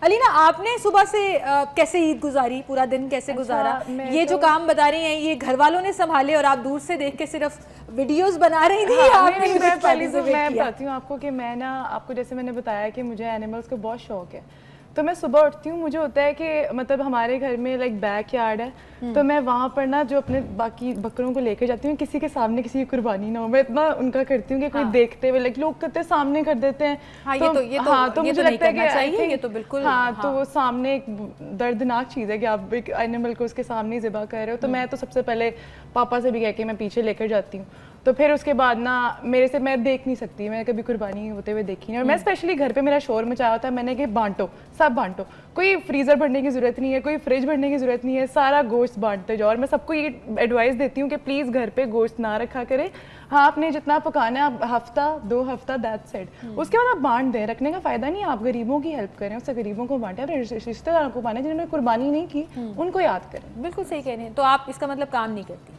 अलीना, आपने सुबह से कैसे ईद गुजारी, पूरा दिन कैसे गुजारा? ये जो काम बता रही हैं ये घर वालों ने संभाले और आप दूर से देख के सिर्फ वीडियोस बना रही थी? मैं बताती हूँ आपको कि मैं ना, आपको जैसे मैंने बताया कि मुझे एनिमल्स का बहुत शौक है, तो मैं सुबह उठती हूँ, मुझे होता है कि मतलब हमारे घर में लाइक बैक यार्ड है, तो मैं वहाँ पर ना जो अपने बाकी बकरों को लेकर जाती हूँ, किसी के सामने किसी की कुर्बानी ना हो, मैं इतना उनका करती हूँ कि कोई देखते हुए, लाइक लोग करते सामने कर देते हैं। तो मुझे लगता है कि ये तो बिल्कुल तो वो सामने एक दर्दनाक चीज़ है कि आप एक एनिमल को उसके सामने ही ज़िबा कर रहे हो। तो मैं तो सबसे पहले पापा से भी कह के मैं पीछे लेकर जाती हूँ, तो फिर उसके बाद ना मेरे से मैं देख नहीं सकती, मैं कभी कुर्बानी होते हुए देखी नहीं। और मैं स्पेशली घर पे मेरा शोर मचाया होता है, मैंने कि बांटो, सब बांटो, कोई फ्रीज़र भरने की ज़रूरत नहीं है, कोई फ्रिज भरने की ज़रूरत नहीं है, सारा गोश्त बांटते जाओ। और मैं सबको ये एडवाइस देती हूँ कि प्लीज़ घर पे गोश्त ना रखा करें। हाँ, आपने जितना पकाना है आप हफ्ता 2 हफ्ता दैट्स इट, उसके बाद आप बांट दें। रखने का फ़ायदा नहीं है, आप गरीबों की हेल्प करें, उससे गरीबों को बांटें, अपने रिश्तेदारों को बांटें जिन्होंने कुर्बानी नहीं की, उनको याद करें। बिल्कुल सही कह रहे हैं। तो आप इसका मतलब काम नहीं करती?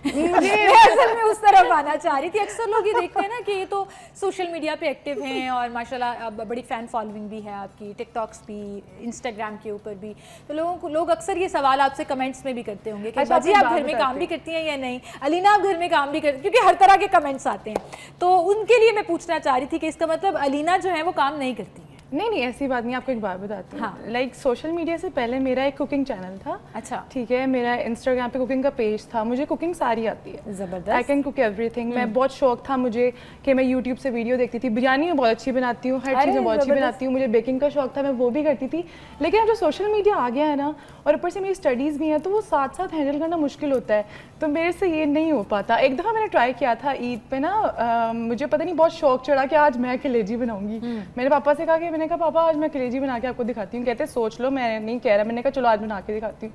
मैं असल में उस तरफ आना चाह रही थी। अक्सर लोग ये देखते हैं ना कि ये तो सोशल मीडिया पे एक्टिव हैं और माशाल्लाह बड़ी फ़ैन फॉलोइंग भी है आपकी, टिकटॉक्स भी, इंस्टाग्राम के ऊपर भी। तो लोग अक्सर ये सवाल आपसे कमेंट्स में भी करते होंगे कि बाजी आप घर में काम भी करती हैं या नहीं, अलीना आप घर में काम भी करती, क्योंकि हर तरह के कमेंट्स आते हैं। तो उनके लिए मैं पूछना चाह रही थी कि इसका मतलब अलीना जो है वो काम नहीं करती है? नहीं, ऐसी बात नहीं। आपको एक बात बताती हूँ, लाइक सोशल मीडिया से पहले मेरा एक कुकिंग चैनल था। अच्छा, ठीक है, मेरा इंस्टाग्राम पे कुकिंग का पेज था, मुझे कुकिंग सारी आती है, जबरदस्त, आई कैन कुक एवरीथिंग। मैं बहुत शौक था मुझे कि मैं यूट्यूब से वीडियो देखती थी, बिरयानी में बहुत अच्छी बनाती हूँ, हर चीज़ में बहुत अच्छी बनाती हूँ, मुझे बेकिंग का शौक था, मैं वो भी करती थी। लेकिन अब जो सोशल मीडिया आ गया है ना, और ऊपर से मेरी स्टडीज़ भी हैं, तो वो साथ साथ हैंडल करना मुश्किल होता है, तो मेरे से ये नहीं हो पाता। एक दफ़ा मैंने ट्राई किया था ईद पे ना, मुझे पता नहीं बहुत शौक चढ़ा कि आज मैं कलेजी बनाऊंगी। मेरे पापा से कहा कि, मैंने कहा पापा आज मैं कलेजी बना के आपको दिखाती हूँ। कहते सोच लो, मैं नहीं कह रहा। मैंने कहा चलो आज बना के दिखाती हूँ,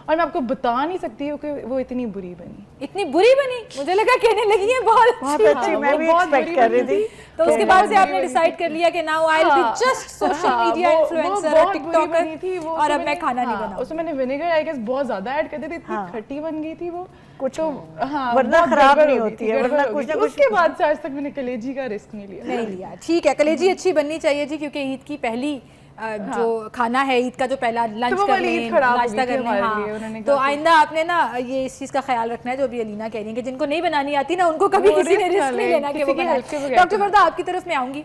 और मैं आपको बता नहीं सकती हूँ कि वो इतनी बुरी बनी। इतनी बुरी बनी? मुझे लगा कहने लगी है बहुत अच्छी। मैं भी एक्सपेक्ट कर रही थी। तो उसके बाद से आपने डिसाइड कर लिया कि now I will be just social media influencer और टिकटॉकर, और अब मैं खाना नहीं बनाऊंगी। उसमें मैंने विनेगर आई गेस बहुत ज्यादा ऐड कर दी थी, इतनी खट्टी बन गई थी वो कुछ। हाँ, वरना खराब नहीं होती है, वरना कुछ ना कुछ। उसके बाद से आज तक मैंने कलेजी का रिस्क नहीं लिया। ठीक है, कलेजी अच्छी बननी चाहिए जी, क्योंकि ईद की पहली जो खाना है, ईद का जो पहला लंच करने, नाश्ता करने, हाँ, तो आइंदा आपने ना ये इस चीज़ का ख्याल रखना है जो अभी अलीना कह रही है कि जिनको नहीं बनानी आती ना, उनको कभी किसी ने रिस्क नहीं लेना कि वो बनाए। डॉक्टर वर्दा, आपकी तरफ मैं आऊँगी।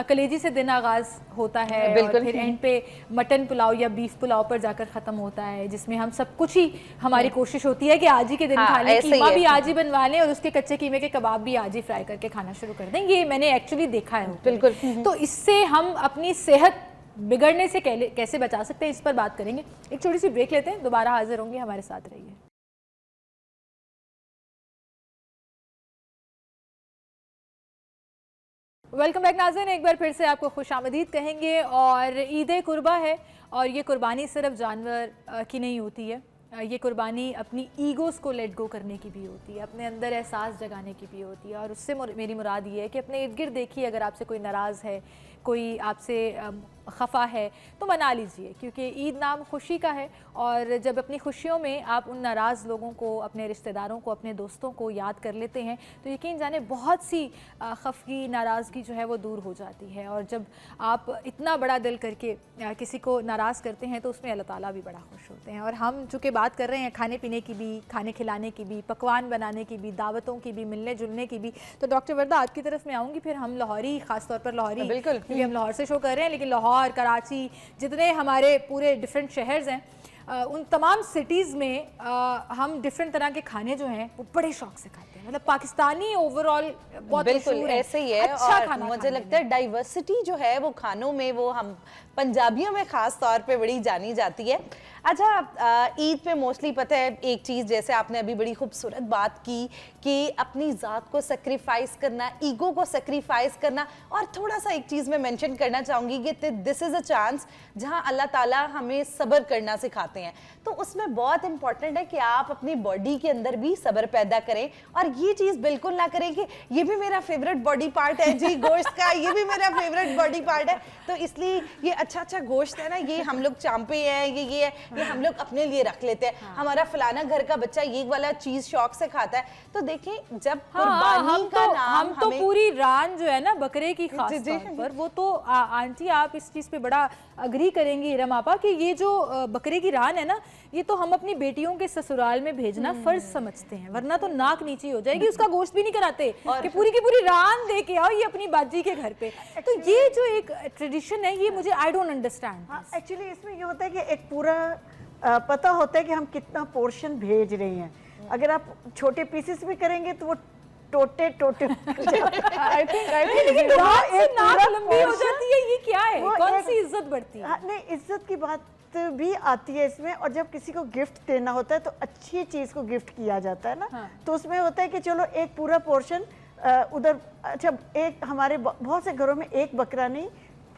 कलेजी से दिन आगाज़ होता है और फिर एंड पे मटन पुलाव या बीफ पुलाव पर जाकर ख़त्म होता है, जिसमें हम सब कुछ ही, हमारी कोशिश होती है कि आज ही के दिन खा लें, कीमा भी आज ही बनवा लें और उसके कच्चे कीमे के कबाब भी आज ही फ्राई करके खाना शुरू कर दें। ये मैंने एक्चुअली देखा है। बिल्कुल। तो इससे हम अपनी सेहत बिगड़ने से कैसे बचा सकते हैं, इस पर बात करेंगे। एक छोटी सी ब्रेक लेते हैं, दोबारा हाजिर होंगे, हमारे साथ रहिए। वेलकम बैक नाज़रीन, एक बार फिर से आपको खुशामदीद कहेंगे। और ईद कुर्बा है और ये कुर्बानी सिर्फ जानवर की नहीं होती है, ये कुर्बानी अपनी ईगोज़ को लेट गो करने की भी होती है, अपने अंदर एहसास जगाने की भी होती है। और उससे मेरी मुराद ये है कि अपने इर्द गिर्द देखिए, अगर आपसे कोई नाराज़ है, कोई आपसे खफा है, तो मना लीजिए, क्योंकि ईद नाम खुशी का है। और जब अपनी खुशियों में आप उन नाराज़ लोगों को, अपने रिश्तेदारों को, अपने दोस्तों को याद कर लेते हैं, तो यकीन जाने बहुत सी खफगी, नाराज़गी जो है वो दूर हो जाती है। और जब आप इतना बड़ा दिल करके किसी को नाराज़ करते हैं तो उसमें अल्लाह ताला भी बड़ा खुश होते हैं। और हम चूँकि बात कर रहे हैं खाने पीने की भी, खाने खिलाने की भी, पकवान बनाने की भी, दावतों की भी, मिलने जुलने की भी, तो डॉक्टर वर्दा आपकी तरफ मैं आऊँगी। फिर हम लाहौरी, ख़ासतौर पर लाहौरी, बिल्कुल, क्योंकि हम लाहौर से शो कर रहे हैं, लेकिन लाहौर, कराची, जितने हमारे पूरे डिफरेंट शहर्स हैं, उन तमाम सिटीज़ में हम डिफरेंट तरह के खाने जो हैं वो बड़े शौक से खाते हैं। मतलब पाकिस्तानी ओवरऑल बहुत बिल्कुल ऐसे ही है। अच्छा, और मुझे लगता है डाइवर्सिटी जो है वो खानों में, वो हम पंजाबियों में ख़ास तौर पे बड़ी जानी जाती है। अच्छा, ईद पे मोस्टली पता है एक चीज़, जैसे आपने अभी बड़ी खूबसूरत बात की कि अपनी ज़ात को सेक्रीफाइस करना, ईगो को सेक्रीफाइस करना। और थोड़ा सा एक चीज़ मैं मेंशन करना चाहूँगी कि दिस इज़ अ चांस जहाँ अल्लाह ताला हमें सब्र करना सिखाते हैं। तो उसमें बहुत इंपॉर्टेंट है कि आप अपनी बॉडी के अंदर भी सब्र पैदा करें। और ये चीज बिल्कुल ना करें कि ये भी मेरा फेवरेट बॉडी पार्ट है जी गोश्त का, ये भी मेरा फेवरेट बॉडी पार्ट है, तो इसलिए ये अच्छा गोश्त है ना, ये हम लोग चांपे हैं, ये है, ये हम लोग अपने लिए रख लेते हैं। हमारा फलाना घर का बच्चा ये वाला चीज शौक से खाता है। तो देखिए जब कुर्बानी का नाम हम तो पूरी रान जो है ना बकरे की खास तौर पर, वो तो आंटी आप इस चीज पे बड़ा अग्री करेंगी इरम आपा कि ये जो बकरे की रान है ना, ये तो हम अपनी बेटियों के ससुराल में भेजना फर्ज समझते हैं, वरना तो नाक नीची हो जाएगी, उसका गोश्त भी नहीं कराते कि पूरी की पूरी रान दे के आओ ये अपनी बाजी के घर पे। तो ये जो एक ट्रेडिशन है ये मुझे आई डोंट अंडरस्टैंड। एक्चुअली इसमें ये होता है कि एक पूरा पता होता है कि हम कितना पोर्शन भेज रहे हैं। अगर आप छोटे पीसेस भी करेंगे तो वो टोटे आई थिंक नाक लंबी हो जाती है, ये क्या है, कौन सी इज्जत बढ़ती है? नहीं, इज्जत की बात भी आती है इसमें। और जब किसी को गिफ्ट देना होता है तो अच्छी चीज को गिफ्ट किया जाता है ना, तो उसमें होता है कि चलो एक पूरा पोर्शन उधर, अच्छा एक हमारे बहुत से घरों में एक बकरा नहीं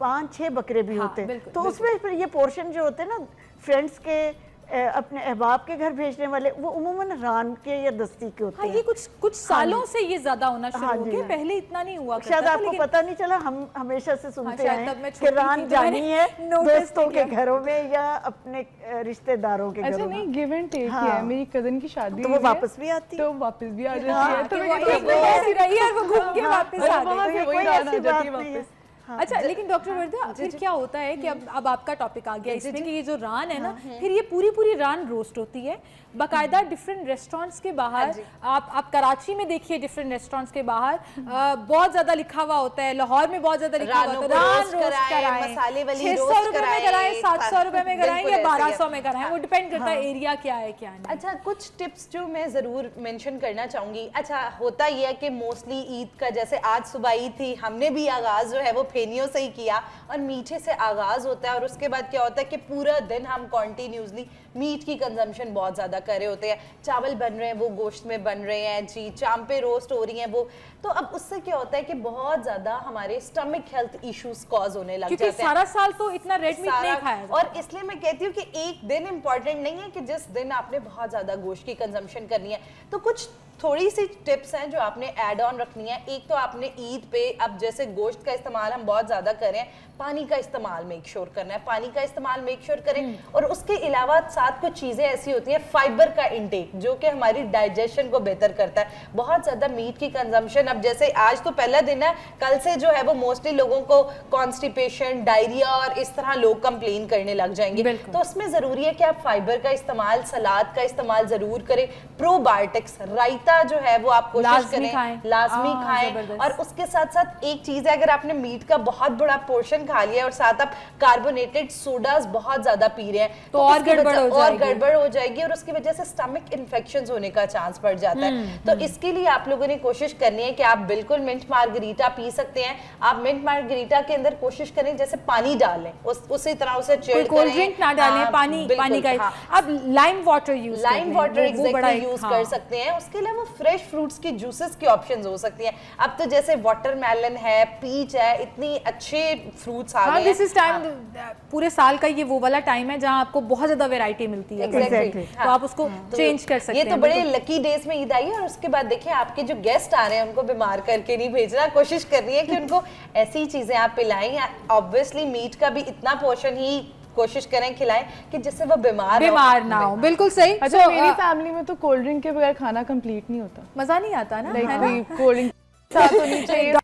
5-6 बकरे भी होते हैं, तो उसमें फिर ये पोर्शन जो होते हैं ना फ्रेंड्स के अपने अहबाब के घर भेजने वाले, वो उम्मूमन रान के या दस्ती के होते हैं। ये कुछ सालों से ये ज्यादा होना शुरू हो गया, पहले इतना नहीं हुआ शायद आपको पता नहीं चला, हम हमेशा से सुनते शायद हैं तब मैं कि छोटी रान थी तो जानी मैंने है notice दोस्तों के घरों में या अपने रिश्तेदारों के अच्छा घरों में। नहीं, गिव एंड टेक है। मेरी कजन की शादी तो वो हुई है, वापस भी आती है, तो वापस भी आ जाती है, तो वो एक बार ऐसी रही है और वो घूम के वापस आ वहाँ गई। से वही कोई रान आ ऐसी जाती है बात नहीं है। वापस। अच्छा लेकिन डॉक्टर वर्दा फिर क्या होता है कि अब आपका टॉपिक आ गया इसमें कि ये जो रान है ना, फिर ये पूरी रान रोस्ट होती है बाकायदा डिफरेंट रेस्टोरेंट्स के बाहर। आप कराची में देखिए डिफरेंट रेस्टोरेंट्स के बाहर बहुत ज्यादा लिखा हुआ होता है, लाहौर में बहुत ज्यादा लिखा हुआ होता है रान रोस्ट कराएं, मसाले वाली 600 रुपए में कराएं, 700 रुपए में कराएं या 1200 में कराएं, वो डिपेंड करता है एरिया क्या है क्या नहीं। अच्छा कुछ टिप्स जो मैं जरूर मेंशन करना चाहूंगी। अच्छा होता यह है कि मोस्टली ईद का, जैसे आज सुबह ईद थी, हमने भी आगाज जो है वो फेनियों से ही किया और मीठे से आगाज होता है, और उसके बाद क्या होता है कि पूरा दिन हम कॉन्टिन्यूसली मीट की कंजम्पशन बहुत ज्यादा कर रहे होते हैं। चावल बन रहे हैं वो गोश्त में बन रहे हैं जी, चांपे रोस्ट हो रही हैं वो, तो अब उससे क्या होता है कि बहुत ज्यादा हमारे स्टमक हेल्थ इश्यूज कॉज होने लग जाते हैं, क्योंकि सारा साल तो इतना रेड मीट नहीं खाया जाता। और इसलिए मैं कहती हूँ कि एक दिन इंपॉर्टेंट नहीं है कि जिस दिन आपने बहुत ज्यादा गोश्त की कंजम्पशन करनी है। तो कुछ थोड़ी सी टिप्स हैं जो आपने ऐड ऑन रखनी है। एक तो आपने ईद पे, अब जैसे गोश्त का इस्तेमाल हम बहुत ज्यादा कर रहे हैं, पानी का इस्तेमाल मेक श्योर करना है, पानी का इस्तेमाल मेक श्योर करें। और उसके अलावा साथ कुछ चीजें ऐसी होती है, फाइबर का इंटेक जो कि हमारी डाइजेशन को बेहतर करता है। बहुत ज्यादा मीट की कंजम्पशन, अब जैसे आज तो पहला दिन है, कल से जो है वो मोस्टली लोगों को कॉन्स्टिपेशन, डायरिया और इस तरह लोग कंप्लेन करने लग जाएंगे। तो उसमें जरूरी है कि आप फाइबर का इस्तेमाल, सलाद का इस्तेमाल जरूर करें। प्रोबायोटिक्स, रायता जो है वो आप कोशिश करें लाजमी खाएं। और उसके साथ साथ एक चीज है, अगर आपने मीट का बहुत बड़ा पोर्शन खा लिया और साथ आप कार्बोनेटेड सोडास बहुत ज्यादा पी रहे हैं तो और गड़बड़ हो जाएगी और उसकी वजह से स्टमक इन्फेक्शंस होने का चांस बढ़ जाता है। तो इसके लिए आप लोगों ने कोशिश करनी है कि आप बिल्कुल मिंट मार्गरीटा पी सकते हैं। आप मिंट मार्गरीटा के अंदर कोशिश करें जैसे पानी डालें, उसी तरह उसे चिल्ड करें, कोल्ड ड्रिंक ना डालें, पानी का आप लाइम वाटर यूज कर सकते हैं। उसके अलावा फ्रेश फ्रूट्स की जूसेस की ऑप्शंस हो सकती हैं। अब तो जैसे वाटरमेलन है, पीच है, इतनी अच्छे फ्रूट्स आ गए हैं। दिस इज टाइम, पूरे साल का ये वो वाला टाइम है जहां आपको बहुत ज्यादा वैरायटी मिलती है। Exactly. तो आप उसको चेंज कर सकते हैं। ये तो बड़े लकी डेज में ईद आई है। और उसके बाद देखिए आपके जो गेस्ट आ रहे हैं उनको बीमार करके नहीं भेजना, कोशिश करनी है कि उनको ऐसी चीजें आप पिलाएं। ऑब्वियसली मीट का भी इतना पोर्शन ही कोशिश करें खिलाएं कि जिससे वो बीमार ना हो। बिल्कुल सही। अच्छा मेरी फैमिली में तो कोल्ड ड्रिंक के बगैर खाना कंप्लीट नहीं होता, मजा नहीं आता ना, लाइक कोल्ड ड्रिंक साथ होनी चाहिए।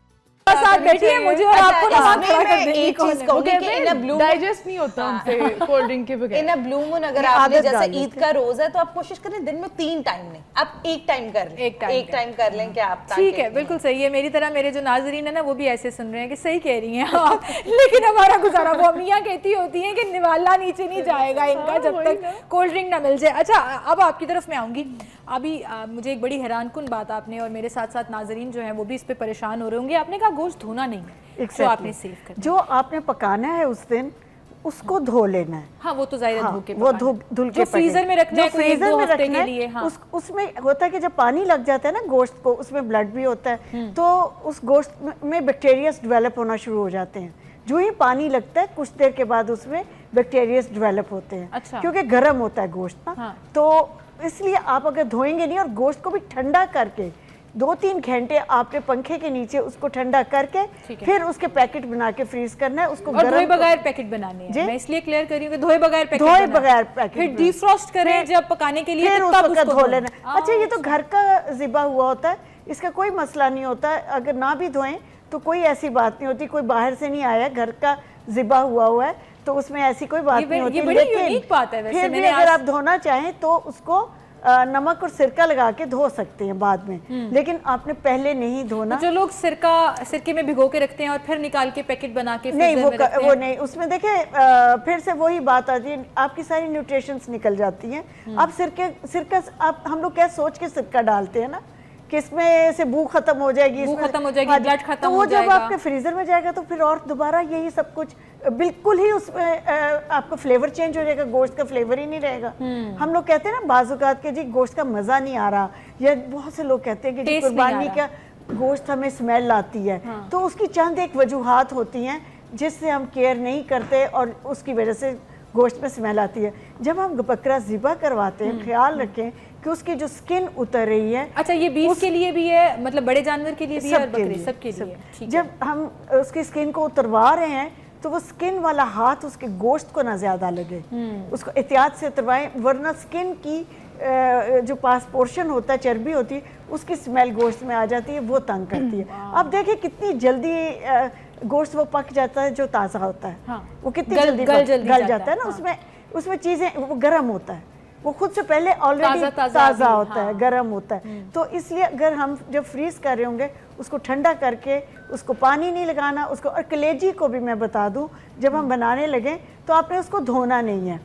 साथ बैठिए मुझे और आपको ना खड़ा कर देंगे। एक चीज कहूंगी कि इन अ ब्लू डाइजेस्ट नहीं होता हमसे कोल्ड ड्रिंक के बगैर। इन अ ब्लू मून अगर आपने जैसे ईद का रोज है तो आप कोशिश करें दिन में 3 टाइम लें, आप एक टाइम कर लें, एक टाइम कर लें कि आप ठीक है। बिल्कुल सही है। मेरी तरह मेरे जो नाजरीन है ना वो भी ऐसे सुन रहे हैं कि सही कह रही हैं आप, लेकिन हमारा गुजारा, वो अम्मियाँ कहती होती हैं कि निवाला नीचे नहीं जाएगा इनका जब तक कोल्ड ड्रिंक ना मिल जाए। अच्छा अब आपकी तरफ मैं आऊँगी। अभी मुझे एक बड़ी हैरानकुन बात आपने और मेरे साथ साथ नाजरीन जो है वो भी इस पे परेशान हो रहे होंगे, आपने कहा गोश्त धोना नहीं है। Exactly. आपने सेव कर, जो आपने पकाना है उस दिन उसको धो लेना है। हाँ वो तो जाहिर है, धो के वो धुल के फ्रीजर में रखना है, फ्रीजर में रखने के लिए। हाँ। उसमें होता है कि जब पानी लग जाता है ना गोश्त को, उसमें ब्लड भी होता है, तो उस गोश्त में बैक्टीरियाज डेवलप होना शुरू हो जाते हैं। जो ही पानी लगता है कुछ देर के बाद उसमें बैक्टीरियाज डेवलप होते हैं। अच्छा। क्योंकि गर्म होता है गोश्त ना। हाँ। तो इसलिए आप अगर धोएंगे नहीं और गोश्त को भी ठंडा करके 2-3 घंटे आपने पंखे के नीचे उसको ठंडा करके फिर उसके पैकेट बना के फ्रीज करना है। उसको और धोए बगैर पैकेट बनाने हैं। मैं इसलिए क्लियर कर रही हूँ कि धोए बगैर पैकेट फिर डिफ्रॉस्ट करें जब पकाने के लिए, फिर तब उसको धो लेना। अच्छा, ये तो घर का ज़िबा हुआ होता है, इसका कोई मसला नहीं होता है। अगर ना भी धोएं तो कोई ऐसी बात नहीं होती, कोई बाहर से नहीं आया, घर का ज़िबा हुआ है तो उसमें ऐसी कोई बात नहीं होती। लेकिन फिर भी अगर आप धोना चाहें तो उसको नमक और सिरका लगा के धो सकते हैं बाद में, लेकिन आपने पहले नहीं धोना। जो लोग सिरके में भिगो के रखते हैं और फिर निकाल के पैकेट बना के नहीं, वो नहीं, उसमें देखें फिर से वही बात आती है, आपकी सारी न्यूट्रिशंस निकल जाती हैं। आप सिरका आप हम लोग क्या सोच के सिरका डालते हैं ना कि इसमें से बू खत्म हो जाएगी, ब्लड खत्म हो जाएगा। तो वो जब आपके फ्रीजर में जाएगा तो फिर और दोबारा यही सब कुछ बिल्कुल ही उसमें आपका फ्लेवर चेंज हो जाएगा, गोश्त का फ्लेवर ही नहीं रहेगा। हम लोग कहते हैं ना बाज़-औक़ात के जी गोश्त का मज़ा नहीं आ रहा, या बहुत से लोग कहते हैं कि कुर्बानी का गोश्त हमें स्मेल आती है। तो उसकी चंद एक वजूहात होती हैं जिससे हम केयर नहीं करते और उसकी वजह से गोश्त में स्मेल आती है। जब हम बकरा ज़िबा करवाते हैं, ख्याल रखें कि उसकी जो स्किन उतर रही है। अच्छा, ये बीफ के लिए भी है, मतलब बड़े जानवर के लिए भी है और बकरे सबके लिए। जब हम उसकी स्किन को उतरवा रहे हैं तो वो स्किन वाला हाथ उसके गोश्त को ना ज्यादा लगे, उसको एहतियात से उतरवाएं, वरना स्किन की जो पास पोर्शन होता है, चर्बी होती है, उसकी स्मेल गोश्त में आ जाती है, वो तंग करती है। अब देखिए कितनी जल्दी गोश्त वो पक जाता है जो ताज़ा होता है। वो कितनी जल्दी गल जाता है ना, उसमें चीज़ें, वो गर्म होता है, वो खुद से पहले ऑलरेडी ताज़ा होता है, गर्म होता है। तो इसलिए अगर हम जब फ्रीज कर रहे होंगे उसको ठंडा करके, उसको पानी नहीं लगाना उसको। और कलेजी को भी मैं बता दूं, जब हम बनाने लगे तो आपने उसको धोना नहीं है,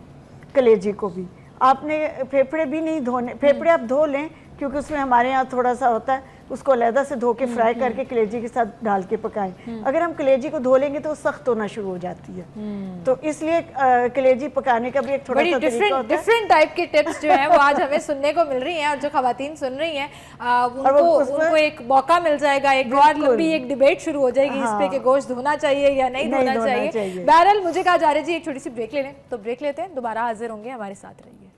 कलेजी को भी आपने, फेफड़े भी नहीं धोने। फेफड़े आप धो लें क्योंकि उसमें हमारे यहाँ थोड़ा सा होता है, उसको अलहदा से धो के फ्राई करके कलेजी के साथ डाल के पकाएं। अगर हम कलेजी को धो लेंगे तो वो सख्त होना शुरू हो जाती है। तो इसलिए कलेजी पकाने का भी एक थोड़ा सा तरीका होता है। डिफरेंट टाइप के टिप्स जो हैं वो आज हमें सुनने को मिल रही हैं, और जो खवातीन सुन रही हैं उनको एक मौका मिल जाएगा, एक और लंबी एक डिबेट शुरू हो जाएगी इस पे कि गोश्त धोना चाहिए या नहीं धोना चाहिए। बहरहाल मुझे कहा जा रहा है जी एक छोटी सी ब्रेक ले लें, तो ब्रेक लेते हैं, दोबारा हाजिर होंगे, हमारे साथ रहिए।